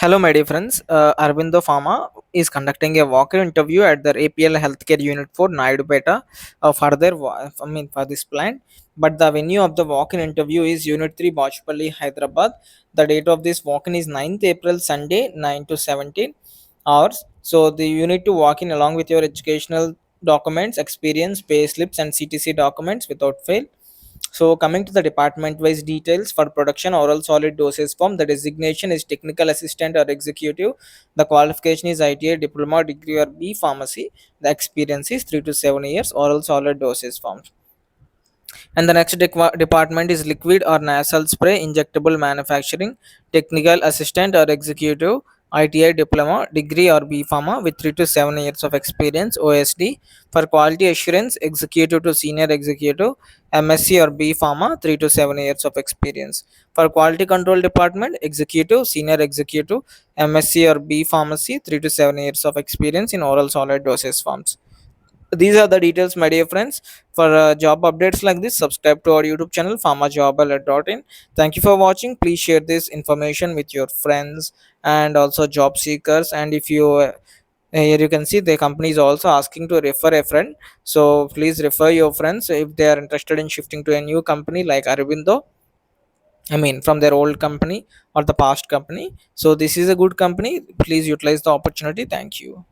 Hello, my dear friends. Aurobindo Pharma is conducting a walk-in interview at their APL Healthcare Unit for Naidupeta for this plant. But the venue of the walk-in interview is Unit 3, Bachpalli, Hyderabad. The date of this walk-in is 9th April, Sunday, 9 to 17 hours. So you need to walk in along with your educational documents, experience, pay slips, and CTC documents without fail. So coming to the department wise details for production oral solid dosage form, the designation is technical assistant or executive. The qualification is ITA diploma degree or B pharmacy. The experience is 3 to 7 years oral solid dosage forms. And the next department is liquid or nasal spray injectable manufacturing, technical assistant or executive, ITI diploma degree or B.Pharm with 3 to 7 years of experience, OSD. For quality assurance, executive to senior executive, M.Sc or B.Pharm 3 to 7 years of experience. For quality control department, executive, senior executive, M.Sc or B pharmacy 3 to 7 years of experience in oral solid dosage forms. These are the details, my dear friends. For job updates like this, subscribe to our YouTube channel pharmajobalert.in. Thank you for watching. Please share this information with your friends and also job seekers. And if you here you can see the company is also asking to refer a friend, so please refer your friends if they are interested in shifting to a new company like Aurobindo, from their old company or the past company. So this is a good company, please utilize the opportunity. Thank you.